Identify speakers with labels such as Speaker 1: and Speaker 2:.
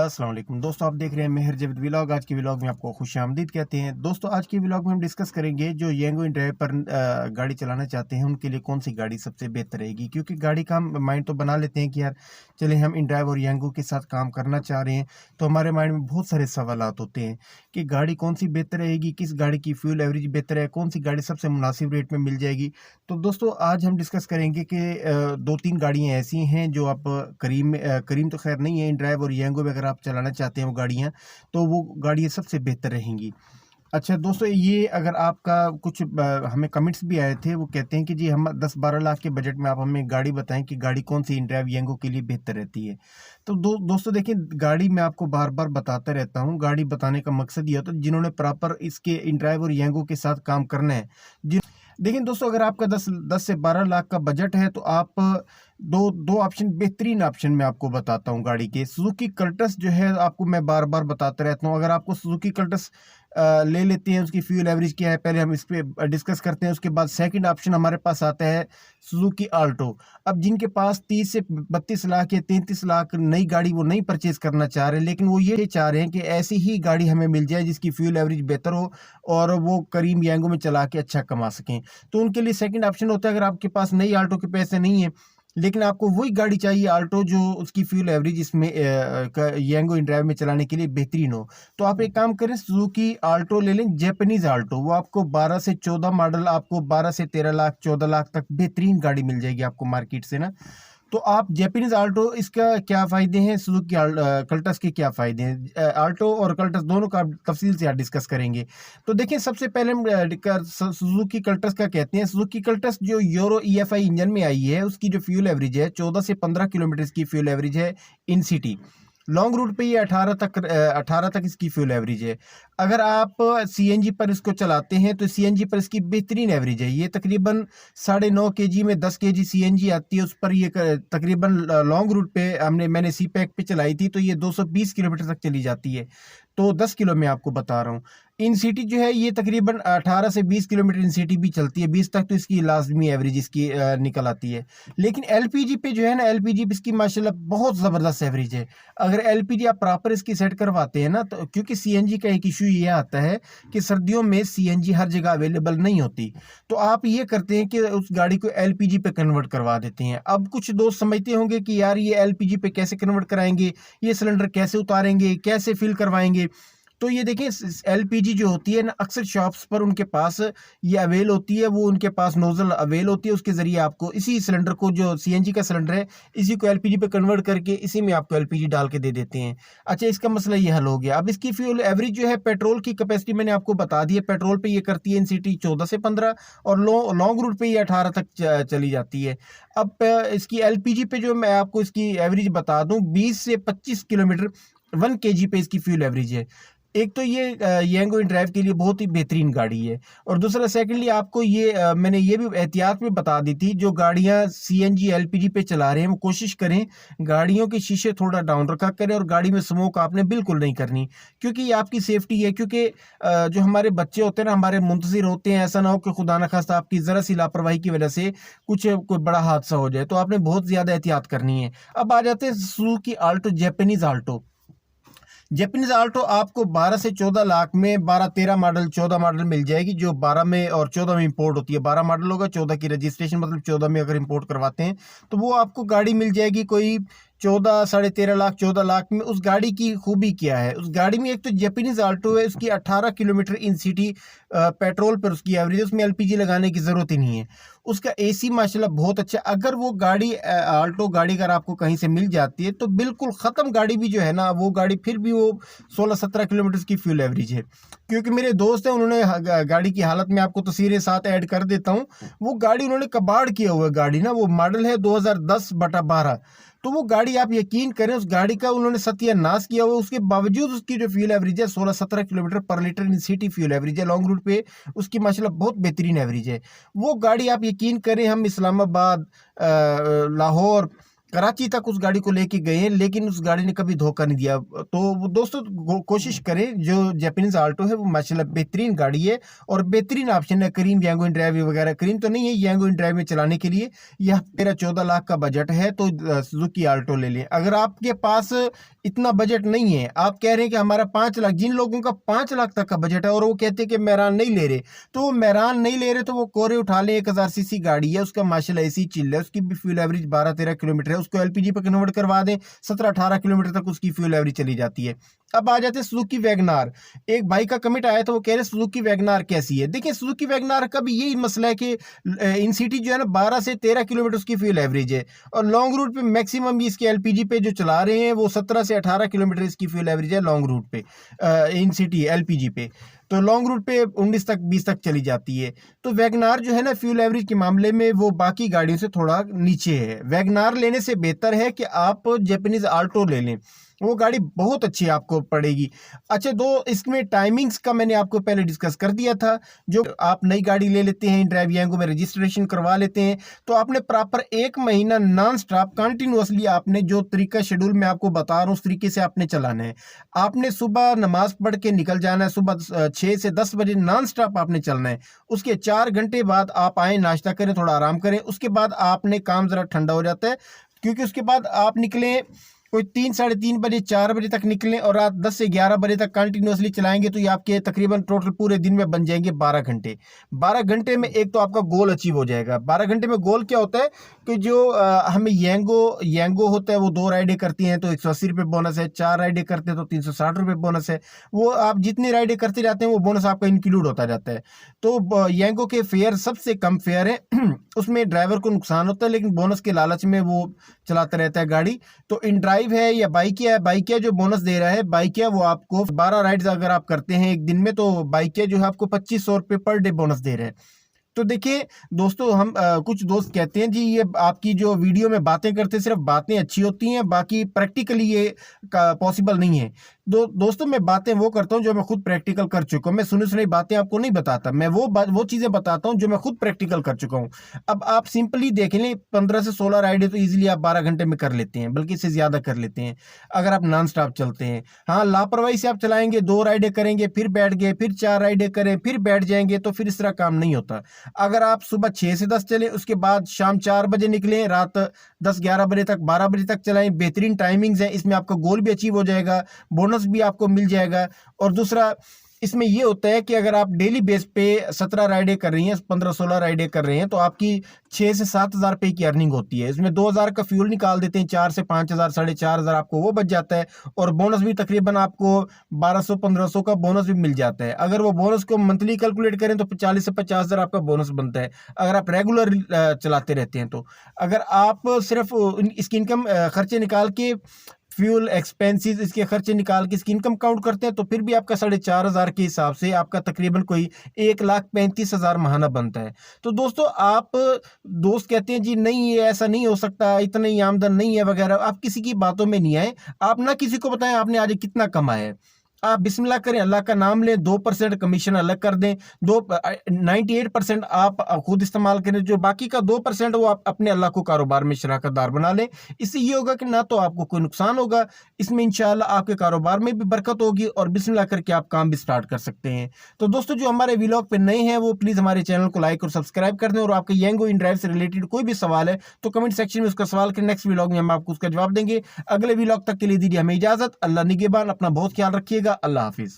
Speaker 1: अस्सलाम वालेकुम दोस्तों, आप देख रहे हैं मेहर जवेद व्लॉग। आज के व्लॉग में आपको खुशामदीद कहते हैं। दोस्तों, आज के व्लॉग में हम डिस्कस करेंगे जो यंग ड्राइव पर गाड़ी चलाना चाहते हैं उनके लिए कौन सी गाड़ी सबसे बेहतर रहेगी। क्योंकि गाड़ी का हम माइंड तो बना लेते हैं कि यार चले हम इन ड्राइव और यंगो के साथ काम करना चाह रहे हैं, तो हमारे माइंड में बहुत सारे सवालात होते हैं कि गाड़ी कौन सी बेहतर रहेगी, किस गाड़ी की फ्यूल एवरेज बेहतर है, कौन सी गाड़ी सबसे मुनासिब रेट में मिल जाएगी। तो दोस्तों, आज हम डिस्कस करेंगे कि दो तीन गाड़ियाँ ऐसी हैं जो आप करीम तो खैर नहीं है, इन ड्राइव और यंगो में अगर आप चलाना चाहते हैं वो गाड़ियाँ, तो वो गाड़ियाँ सबसे बेहतर रहेंगी। अच्छा दोस्तों, ये अगर आपका कुछ हमें कमेंट्स भी आए थे, वो कहते हैं कि जी हम 10-12 लाख के बजट में आप हमें गाड़ी बताएं कि गाड़ी कौन सी इन ड्राइव यंगो के लिए बेहतर रहती है। तो दोस्तों देखिए, गाड़ी मैं आपको बार बार बताता रहता हूँ, गाड़ी बताने का मकसद ये होता है जिन्होंने प्रॉपर इसके इन ड्राइव और यंगो के साथ काम करना है। देखिए दोस्तों, अगर आपका 10 से 12 लाख का बजट है तो आप दो ऑप्शन, बेहतरीन ऑप्शन मैं आपको बताता हूँ गाड़ी के। सुजुकी कल्टस जो है, आपको मैं बार बार बताता रहता हूँ। अगर आपको सुजुकी कल्टस ले लेते हैं, उसकी फ्यूल एवरेज क्या है पहले हम इस पे डिस्कस करते हैं। उसके बाद सेकंड ऑप्शन हमारे पास आता है सुजुकी आल्टो। अब जिनके पास 30 से 32 लाख या 33 लाख नई गाड़ी वो नहीं परचेज करना चाह रहे, लेकिन वो ये चाह रहे हैं कि ऐसी ही गाड़ी हमें मिल जाए जिसकी फ्यूल एवरेज बेहतर हो और वो करीम यंगो में चला के अच्छा कमा सकें, तो उनके लिए सेकंड ऑप्शन होता है। अगर आपके पास नई आल्टो के पैसे नहीं है लेकिन आपको वही गाड़ी चाहिए आल्टो जो उसकी फ्यूल एवरेज इसमें यंगो इन ड्राइव में चलाने के लिए बेहतरीन हो, तो आप एक काम करें, सुजुकी आल्टो ले लें, जैपनीज आल्टो। वो आपको 12 से 14 मॉडल, आपको 12 से 13 लाख 14 लाख तक बेहतरीन गाड़ी मिल जाएगी आपको मार्केट से ना। तो आप जैपनीज आल्टो, इसका क्या फ़ायदे हैं, सुजुकी कल्टस के क्या फ़ायदे हैं, आल्टो और कल्टस दोनों का तफसील से आज डिस्कस करेंगे। तो देखिए, सबसे पहले हम सुजुकी कल्टस का कहते हैं। सुजुकी कल्टस जो यूरो EFI इंजन में आई है, उसकी जो फ्यूल एवरेज है 14 से 15 किलोमीटर की फ्यूल एवरेज है इन सिटी। लॉन्ग रूट पे ये 18 तक इसकी फ्यूल एवरेज है। अगर आप CNG पर इसको चलाते हैं तो CNG पर इसकी बेहतरीन एवरेज है। ये तकरीबन 9.5 kg में 10 kg CNG आती है। उस पर ये तकरीबन लॉन्ग रूट पे मैंने CPAC पे चलाई थी तो ये 220 किलोमीटर तक चली जाती है। तो 10 किलो में आपको बता रहा हूँ। इन सिटी जो है ये तकरीबन 18 से 20 किलोमीटर इन सिटी भी चलती है, 20 तक तो इसकी लाजमी एवरेज इसकी निकल आती है। लेकिन LPG पे जो है ना, LPG पे इसकी माशाल्लाह बहुत ज़बरदस्त एवरेज है। अगर LPG आप प्रॉपर इसकी सेट करवाते हैं ना, तो क्योंकि CNG का एक इशू ये आता है कि सर्दियों में CNG हर जगह अवेलेबल नहीं होती, तो आप ये करते हैं कि उस गाड़ी को LPG पे कन्वर्ट करवा देते हैं। अब कुछ दोस्त समझते होंगे कि यार ये LPG पे कैसे कन्वर्ट कराएंगे, ये सिलेंडर कैसे उतारेंगे, कैसे फिल करवाएंगे। तो ये देखिए, LPG जो होती है ना, अक्सर शॉप्स पर उनके पास ये अवेल होती है, वो उनके पास नोजल अवेल होती है, उसके ज़रिए आपको इसी सिलेंडर को, जो CNG का सिलेंडर है, इसी को LPG पे कन्वर्ट करके इसी में आपको LPG डाल के दे देते हैं। अच्छा, इसका मसला ये हल हो गया। अब इसकी फ्यूल एवरेज जो है, पेट्रोल की कैपेसिटी मैंने आपको बता दी है। पेट्रोल पे ये करती है इन सिटी 14 से 15 और लॉन्ग रूट पे ये 18 तक चली जाती है। अब इसकी LPG पे जो मैं आपको इसकी एवरेज बता दूँ, 20 से 25 किलोमीटर 1 kg पे इसकी फ्यूल एवरेज है। एक तो ये यंगो इन ड्राइव के लिए बहुत ही बेहतरीन गाड़ी है, और दूसरा सेकंडली आपको ये मैंने ये भी एहतियात में बता दी थी, जो गाड़ियां CNG LPG पे चला रहे हैं वो कोशिश करें गाड़ियों के शीशे थोड़ा डाउन रखा करें, और गाड़ी में स्मोक आपने बिल्कुल नहीं करनी, क्योंकि ये आपकी सेफ्टी है। क्योंकि जो हमारे बच्चे होते हैं ना, हमारे मुंतज़िर होते हैं, ऐसा ना हो कि खुदा न खास्ता आपकी ज़रा सी लापरवाही की वजह से कोई बड़ा हादसा हो जाए, तो आपने बहुत ज़्यादा एहतियात करनी है। अब आ जाते हैं Suzuki Alto, Japanese Alto. Japanese Alto आपको 12 से 14 लाख में 12-13 मॉडल 14 मॉडल मिल जाएगी, जो 12 में और 14 में इंपोर्ट होती है। 12 मॉडल होगा, 14 की रजिस्ट्रेशन, मतलब 14 में अगर इंपोर्ट करवाते हैं तो वो आपको गाड़ी मिल जाएगी कोई 14, 13.5 लाख, 14 लाख में। उस गाड़ी की खूबी क्या है, उस गाड़ी में एक तो जैपनीज आल्टो है, उसकी 18 किलोमीटर इन सिटी पेट्रोल पर उसकी एवरेज, उसमें LPG लगाने की ज़रूरत ही नहीं है। उसका AC माशाल्लाह बहुत अच्छा। अगर वो गाड़ी आल्टो गाड़ी अगर आपको कहीं से मिल जाती है तो बिल्कुल ख़त्म गाड़ी भी जो है ना, वो गाड़ी फिर भी वो 16-17 किलोमीटर की फ्यूल एवरेज है। क्योंकि मेरे दोस्त हैं, उन्होंने गाड़ी की हालत में आपको तस्वीरें साथ ऐड कर देता हूँ, वो गाड़ी उन्होंने कबाड़ किया हुआ गाड़ी ना, वो मॉडल है 2010/12। तो वो गाड़ी आप यकीन करें, उस गाड़ी का उन्होंने सत्यानाश किया हुआ, उसके बावजूद उसकी जो फ्यूल एवरेज है 16-17 किलोमीटर पर litre in city fuel average है। लॉन्ग रूट पे उसकी माशाल्लाह बहुत बेहतरीन एवरेज है। वो गाड़ी आप यकीन करें, हम इस्लामाबाद, लाहौर, कराची तक उस गाड़ी को लेके गए हैं, लेकिन उस गाड़ी ने कभी धोखा नहीं दिया। तो दोस्तों कोशिश करें, जो जापानीज आल्टो है वो माशाल्लाह बेहतरीन गाड़ी है और बेहतरीन ऑप्शन है। करीम यांगो इन ड्राइव वगैरह, करीम तो नहीं है, यांगो इन ड्राइव में चलाने के लिए यह मेरा 14 लाख का बजट है, तो सुजुकी आल्टो ले लें। अगर आपके पास इतना बजट नहीं है, आप कह रहे हैं कि हमारा 5 लाख, जिन लोगों का 5 लाख तक का बजट है और वो कहते हैं कि मेहरान नहीं ले रहे, तो वो मेहरान नहीं ले रहे तो वो कोरे उठा लें। 1000 सीसी गाड़ी है, उसका माशाल्लाह एसी चिल है, उसकी भी फ्यूल एवरेज 12-13 किलोमीटर है। उसको एलपीजी पर कन्वर्ट करवा दें, 17-18 किलोमीटर तक उसकी फ्यूल एवरेज चली जाती है। अब आ जाते हैं सुजुकी वैगनार। एक भाई का कमेंट आया था, वो कह रहे सुजुकी वैगनार कैसी है। देखिए सुजुकी वैगनार का भी यही मसला है कि इन सिटी जो है ना 12 से 13 किलोमीटर उसकी फ्यूल एवरेज है, और लॉन्ग रूट पे मैक्सिमम इसके एलपीजी पे जो चला रहे हैं वो 17 से 18 किलोमीटर इसकी फ्यूल एवरेज है लॉन्ग रूट पे, इन सिटी एलपीजी पे। तो लॉन्ग रूट पे 19 तक 20 तक चली जाती है। तो वैगनार जो है ना फ्यूल एवरेज के मामले में वो बाकी गाड़ियों से थोड़ा नीचे है। वैगनार लेने से बेहतर है कि आप जापानीज आल्टो ले लें, वो गाड़ी बहुत अच्छी आपको पड़ेगी। अच्छा, इसमें टाइमिंग्स का मैंने आपको पहले डिस्कस कर दिया था। जो आप नई गाड़ी ले लेते हैं, ड्राइव यांगो में रजिस्ट्रेशन करवा लेते हैं, तो आपने प्रॉपर 1 महीना नॉन स्टॉप कंटिन्यूअसली आपने जो तरीका शेड्यूल मैं आपको बता रहा हूँ उस तरीके से आपने चलाना है। आपने सुबह नमाज पढ़ के निकल जाना है, सुबह 6 से 10 बजे नॉन स्टॉप आपने चलना है। उसके 4 घंटे बाद आप आए, नाश्ता करें, थोड़ा आराम करें, उसके बाद आपने काम ज़रा ठंडा हो जाता है, क्योंकि उसके बाद आप निकलें कोई 3, साढ़े 3 बजे, 4 बजे तक निकलें और रात 10 से 11 बजे तक कंटिन्यूअसली चलाएंगे, तो ये आपके तकरीबन टोटल पूरे दिन में बन जाएंगे 12 घंटे। 12 घंटे में एक तो आपका गोल अचीव हो जाएगा। 12 घंटे में गोल क्या होता है कि जो हमें यांगो होता है वो 2 राइडें करती हैं तो 180 रुपये बोनस है, 4 राइडें करते हैं तो 360 रुपये बोनस है। वो आप जितनी राइडें करते जाते हैं वो बोनस आपका इंक्लूड होता जाता है। तो यांगो के फेयर सबसे कम फेयर है उसमें ड्राइवर को नुकसान होता है, लेकिन बोनस के लालच में वो चलाता रहता है गाड़ी। तो इन ड्राइव है या बाइकिया है, बाइकिया जो बोनस दे रहा है, बाइकिया वो आपको 12 राइड्स अगर आप करते हैं एक दिन में, तो बाइकिया जो है आपको 2500 रुपये पर डे बोनस दे रहे हैं। तो देखिए दोस्तों, हम कुछ दोस्त कहते हैं जी ये आपकी जो वीडियो में बातें करते सिर्फ बातें अच्छी होती हैं, बाकी प्रैक्टिकली ये पॉसिबल नहीं है। दोस्तों मैं बातें वो करता हूं जो मैं खुद प्रैक्टिकल कर चुका हूं। मैं सुनी सुनी बातें आपको नहीं बताता, मैं वो चीजें बताता हूं जो मैं खुद प्रैक्टिकल कर चुका हूं। अब आप सिंपली देख लें, 15 से 16 राइडें तो इजीली आप 12 घंटे में कर लेते हैं, बल्कि इससे ज्यादा कर लेते हैं अगर आप नॉन स्टॉप चलते हैं। हाँ, लापरवाही से आप चलाएंगे, 2 राइडें करेंगे, फिर बैठ गए, फिर 4 राइडें करें, फिर बैठ जाएंगे, तो फिर इस तरह काम नहीं होता। अगर आप सुबह 6 से 10 चले, उसके बाद शाम 4 बजे निकलें, रात 10-11 बजे तक, 12 बजे तक चलाएं, बेहतरीन टाइमिंग्स है। इसमें आपका गोल भी अचीव हो जाएगा, बोनस भी आपको मिल जाएगा। और दूसरा इसमें ये होता है कि अगर आप डेली बेस पे 17 राइडें कर रही हैं, 15-16 राइडें कर रहे हैं, तो आपकी 6 से 7 हज़ार रुपये की अर्निंग होती है। इसमें 2000 का फ्यूल निकाल देते हैं, 4 से 5 हज़ार, 4.5 हज़ार आपको वो बच जाता है, और बोनस भी तकरीबन आपको 1200-1500 का बोनस भी मिल जाता है। अगर वो बोनस को मंथली कैलकुलेट करें तो 40 से 50 हज़ार आपका बोनस बनता है, अगर आप रेगुलर चलाते रहते हैं। तो अगर आप सिर्फ इसकी इनकम खर्चे निकाल के, फ्यूल एक्सपेंसेस, इसके खर्चे निकाल के इसकी इनकम काउंट करते हैं, तो फिर भी आपका 4,500 के हिसाब से आपका तकरीबन कोई 1,35,000 महाना बनता है। तो दोस्तों, आप दोस्त कहते हैं जी नहीं ये ऐसा नहीं हो सकता, इतनी आमदन नहीं है वगैरह, आप किसी की बातों में नहीं आए। आप ना किसी को बताएं आपने आज कितना कमाया है, आप बिस्मिल्लाह करें, अल्लाह का नाम लें, 2% कमीशन अलग कर दें, 98% आप खुद इस्तेमाल करें, जो बाकी का 2% वो आप अपने अल्लाह को कारोबार में शराकतदार बना लें। इससे ये होगा कि ना तो आपको कोई नुकसान होगा, इसमें इंशाल्लाह आपके कारोबार में भी बरकत होगी, और बिस्मिल्लाह करके आप काम भी स्टार्ट कर सकते हैं। तो दोस्तों, जो हमारे व्लॉग पे नए हैं वो प्लीज़ हमारे चैनल को लाइक और सब्सक्राइब कर दें, और आपका यांगो इन ड्राइव से रिलेटेड कोई भी सवाल है तो कमेंट सेक्शन में उसका सवाल करें, नेक्स्ट व्लॉग में हम आपको उसका जवाब देंगे। अगले व्लॉग तक के लिए दीजिए हमें इजाज़त। अल्लाह निगहबान, अपना बहुत ख्याल रखिएगा। अल्लाह हाफिज़।